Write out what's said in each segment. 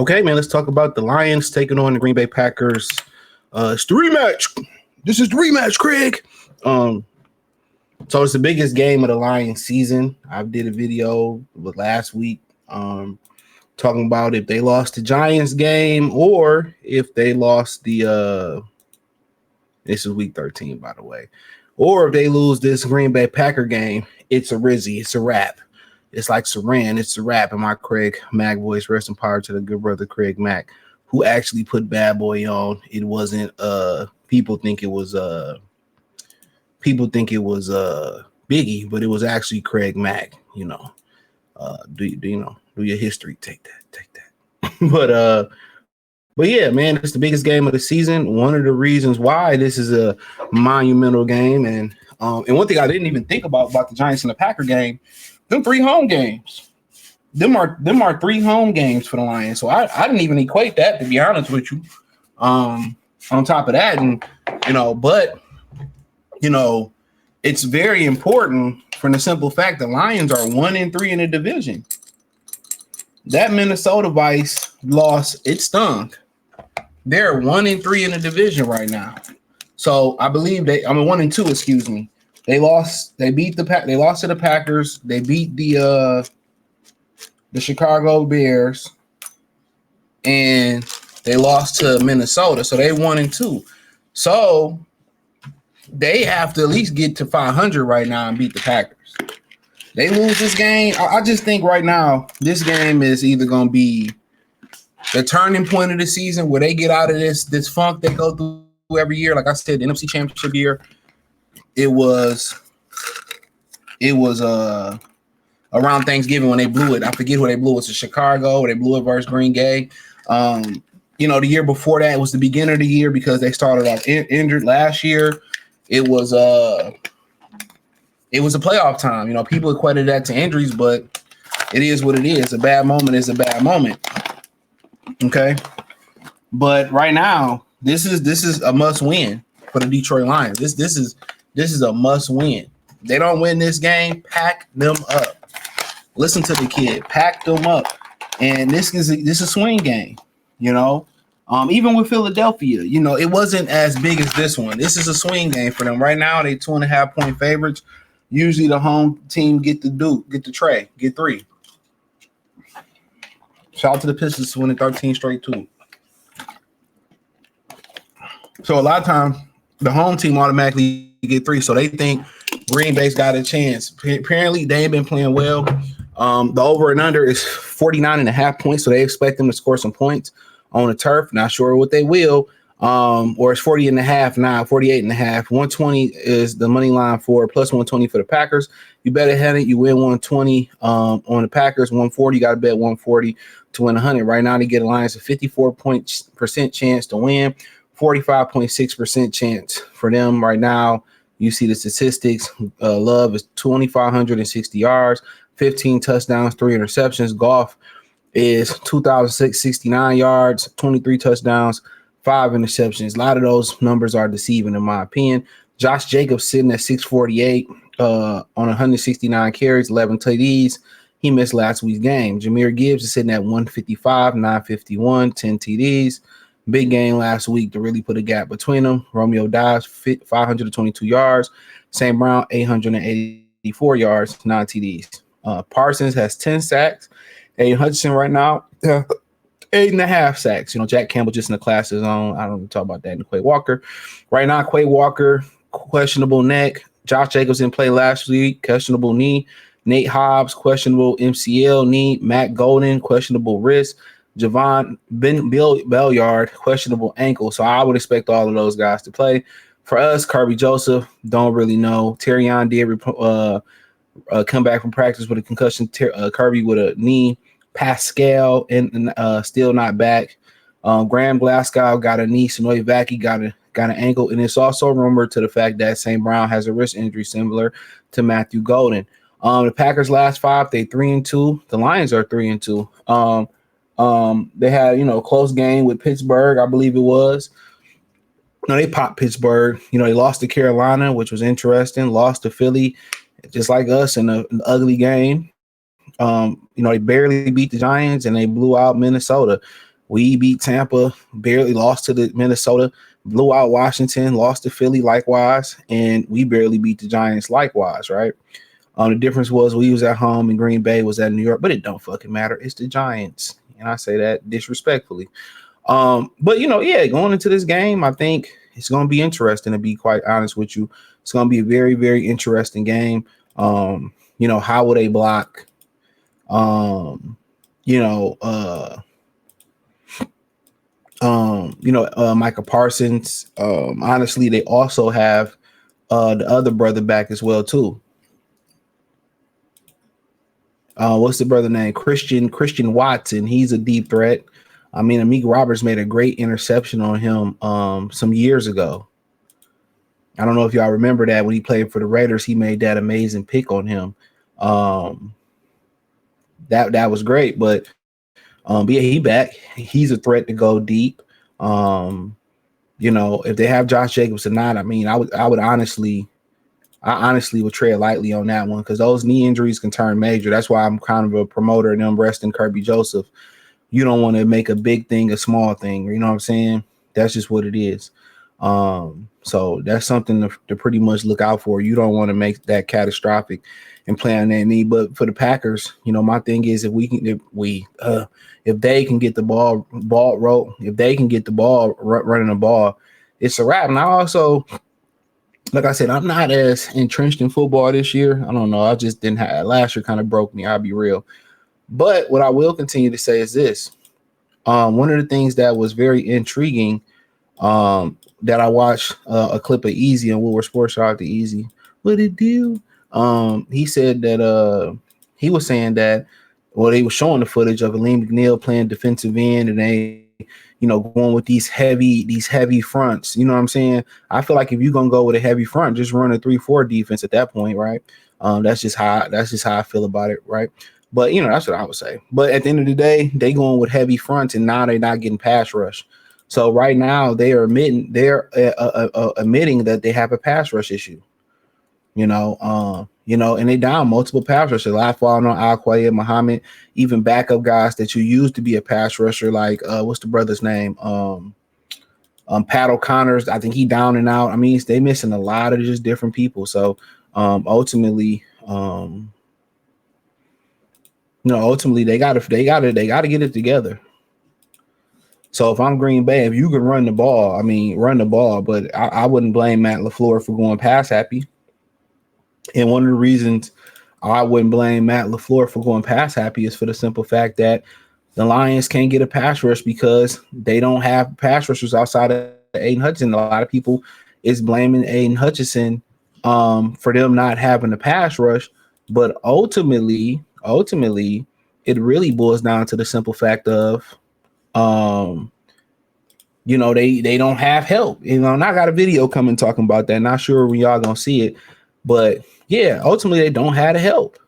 Okay, man, let's talk about the Lions taking on the Green Bay Packers. It's the rematch. This is the rematch, Craig. So it's the biggest game of the Lions season. I did a video last week talking about if they lost the Giants game or if they lost the this is week 13, by the way. Or if they lose this Green Bay Packer game, it's a Rizzy. It's a wrap. It's like Saran. It's a wrap. And my Craig Mack voice, rest in power to the good brother Craig Mack, who actually put Bad Boy on. It wasn't people think it was Biggie, but it was actually Craig Mack. Do your history. Take that. But yeah, man, it's the biggest game of the season. One of the reasons why this is a monumental game, and one thing I didn't even think about the Giants and the Packer game, them 3 home games. Them are 3 home games for the Lions. So I didn't even equate that, to be honest with you. On top of that, and it's very important from the simple fact the Lions are 1-3 in the division. That Minnesota Vice loss, it stung. They're 1-3 in the division right now. So I believe 1-2, excuse me. They lost to the Packers. They beat the Chicago Bears, and they lost to Minnesota. So they 1-2. So they have to at least get to 500 right now and beat the Packers. They lose this game. I just think right now this game is either going to be the turning point of the season where they get out of this funk they go through every year. Like I said, the NFC Championship year, it was around Thanksgiving when they blew it. I forget who they blew. It's Chicago. They blew it versus Green Bay. The year before that was the beginning of the year because they started off injured last year. It was a playoff time. People equated that to injuries, but it is what it is. A bad moment is a bad moment. Okay, but right now this is a must win for the Detroit Lions. This is a must win. They don't win this game, pack them up. Listen to the kid, pack them up. And this is a swing game. Even with Philadelphia, it wasn't as big as this one. This is a swing game for them right now. They 2.5 point favorites. Usually the home team get the tray, get 3. Shout out to the Pistons winning 13 straight too. So a lot of times the home team automatically get 3. So they think Green Bay's got a chance. Apparently they ain't been playing well. The over and under is 49.5 points. So they expect them to score some points on the turf. Not sure what they will. Or it's 40.5 now, 48.5. 120 is the money line for plus 120 for the Packers. You bet ahead it, you win 120 on the Packers. 140, you got to bet 140 to win 100. Right now, they get a Lions a 54% chance to win, 45.6% chance for them right now. You see the statistics. Love is 2,560 yards, 15 touchdowns, 3 interceptions. Goff is 2,669 yards, 23 touchdowns, 5 interceptions. A lot of those numbers are deceiving, in my opinion. Josh Jacobs sitting at 648 on 169 carries, 11 TDs. He missed last week's game. Jahmyr Gibbs is sitting at 155, 951, 10 TDs. Big game last week to really put a gap between them. Romeo Dobbs, 522 yards. St. Brown, 884 yards, 9 TDs. Parsons has 10 sacks. Aiden Hutchinson right now, 8.5 sacks. Jack Campbell just in the class is on. I don't want to talk about that. And Quay Walker. Right now, Quay Walker, questionable neck. Josh Jacobs didn't play last week, questionable knee. Nate Hobbs, questionable MCL knee. Matt Golden, questionable wrist. Javon Belliard, questionable ankle. So I would expect all of those guys to play. For us, Kirby Joseph, don't really know. Terrion did come back from practice with a concussion. Kirby with a knee. Pascal and still not back. Graham Glasgow got a knee. Sonoy Vaki got an ankle. And it's also rumored to the fact that St. Brown has a wrist injury similar to Matthew Golden. The Packers last 5, they 3-2. The Lions are 3-2. They had, a close game with Pittsburgh, I believe it was. No, they popped Pittsburgh. They lost to Carolina, which was interesting. Lost to Philly, just like us, in an ugly game. They barely beat the Giants, and they blew out Minnesota. We beat Tampa, barely lost to the Minnesota, blew out Washington, lost to Philly likewise, and we barely beat the Giants likewise, right? The difference was we was at home and Green Bay was at New York, but it don't fucking matter. It's the Giants, and I say that disrespectfully. But yeah, going into this game, I think it's going to be interesting. To be quite honest with you, it's going to be a very, very interesting game. How will they block? Um, you know, uh, Micah Parsons. Honestly, they also have the other brother back as well too. What's the brother name? Christian Watson. He's a deep threat. I mean, Amik Roberts made a great interception on him some years ago. I don't know if y'all remember that when he played for the Raiders, he made that amazing pick on him. That was great, but yeah, he back. He's a threat to go deep. Um, if they have Josh Jacobs or not, I mean, I honestly would tread lightly on that one because those knee injuries can turn major. That's why I'm kind of a promoter of them resting Kirby Joseph. You don't want to make a big thing a small thing. You know what I'm saying? That's just what it is. So that's something to pretty much look out for. You don't want to make that catastrophic and play on that knee. But for the Packers, my thing is if they can get the ball if they can get the ball running the ball, it's a wrap. And I also, like I said, I'm not as entrenched in football this year. I don't know. I just didn't have last year kind of broke me. I'll be real. But what I will continue to say is this. One of the things that was very intriguing that I watched a clip of Easy on Woodward Sports. Shout out to Easy. What it do? He said that he was saying that they were showing the footage of Aleem McNeil playing defensive end and they going with these heavy fronts. You know what I'm saying? I feel like if you're gonna go with a heavy front, just run a 3-4 defense at that point, right? That's just how I feel about it, right? But that's what I would say. But at the end of the day, they going with heavy fronts, and now they're not getting pass rush. So right now they are admitting that they have a pass rush issue. And they down multiple pass rushers. Lafayette on Al-Quaid, Muhammad, even backup guys that you used to be a pass rusher, like what's the brother's name? Pat O'Connor's. I think he down and out. I mean, they missing a lot of just different people. So ultimately, they gotta get it together. So if I'm Green Bay, if you can run the ball, run the ball. But I wouldn't blame Matt LaFleur for going pass happy. And one of the reasons I wouldn't blame Matt LaFleur for going pass happy is for the simple fact that the Lions can't get a pass rush because they don't have pass rushers outside of Aiden Hutchinson. A lot of people is blaming Aiden Hutchinson for them not having a pass rush. But ultimately, it really boils down to the simple fact of they don't have help. And I got a video coming talking about that. Not sure when y'all gonna see it, but yeah, ultimately they don't have the help.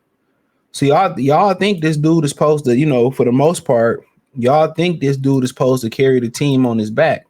So y'all think this dude is supposed to, for the most part, y'all think this dude is supposed to carry the team on his back,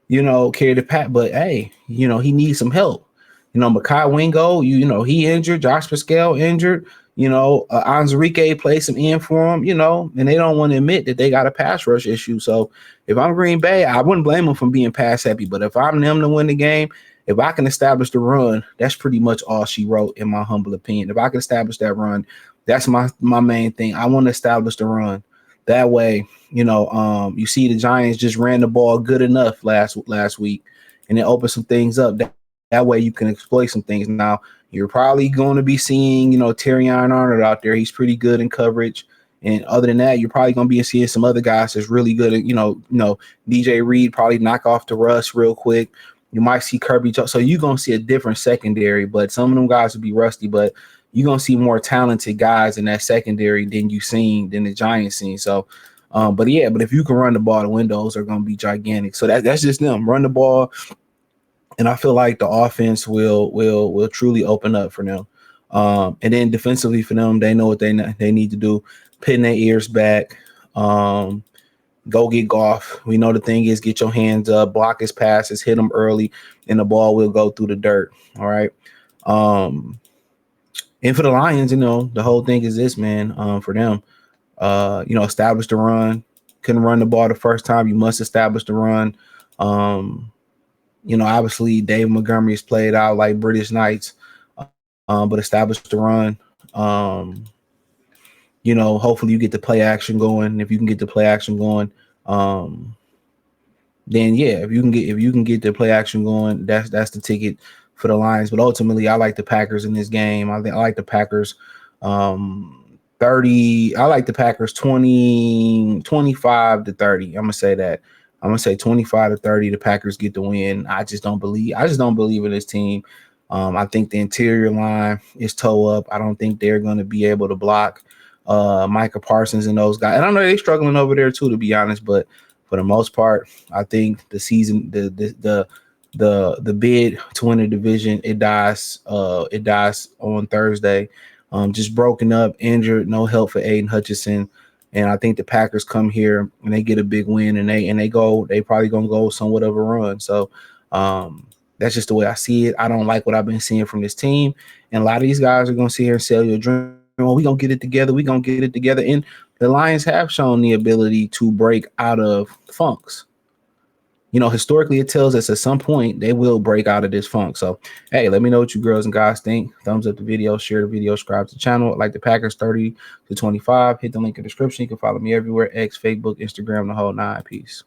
carry the pack. But hey, he needs some help. Makai Wingo, he injured. Josh Pascal injured. Anzarike played some in for him, and they don't want to admit that they got a pass rush issue. So if I'm Green Bay, I wouldn't blame them for being pass happy. But if I'm them to win the game, if I can establish the run, that's pretty much all she wrote, in my humble opinion. If I can establish that run, that's my main thing. I want to establish the run. That way, you see the Giants just ran the ball good enough last week, and it opened some things up. That way you can exploit some things. Now, you're probably going to be seeing, Terrion Arnold out there. He's pretty good in coverage. And other than that, you're probably going to be seeing some other guys that's really good at, DJ Reed probably knock off the Russ real quick. You might see Kirby. So you're going to see a different secondary, but some of them guys will be rusty, but you're going to see more talented guys in that secondary than the Giants seen. So, but if you can run the ball, the windows are going to be gigantic. So that's just them. Run the ball. And I feel like the offense will truly open up for them. And then defensively for them, they know what they need to do. Pin their ears back. Go get Goff. We know the thing is get your hands up, block his passes, hit him early, and the ball will go through the dirt. All right. And for the Lions, the whole thing is this, man. For them, establish the run. couldn't run the ball the first time. You must establish the run. Obviously Dave Montgomery's played out like British Knights, but established the run. Hopefully you get the play action going. If you can get the play action going, then yeah, if you can get the play action going, that's the ticket for the Lions. But ultimately, I like the Packers in this game. I like the Packers 30. I like the Packers 25 to 30. I'm gonna say that. I'm gonna say 25 to 30. The Packers get the win. I just don't believe in this team. I think the interior line is toe up. I don't think they're gonna be able to block Micah Parsons and those guys. And I know they're struggling over there too, to be honest, but for the most part, I think the season, the bid to win the division, it dies on Thursday. Just broken up, injured, no help for Aiden Hutchinson. And I think the Packers come here and they get a big win, and they probably gonna go somewhat of a run. So that's just the way I see it. I don't like what I've been seeing from this team. And a lot of these guys are gonna sit here and sell you a dream. Well, we gonna get it together. We gonna get it together. And the Lions have shown the ability to break out of funks. Historically, it tells us at some point they will break out of this funk. So, hey, let me know what you girls and guys think. Thumbs up the video, share the video, subscribe to the channel. Like the Packers 30 to 25. Hit the link in the description. You can follow me everywhere: X, Facebook, Instagram, the whole nine. Peace.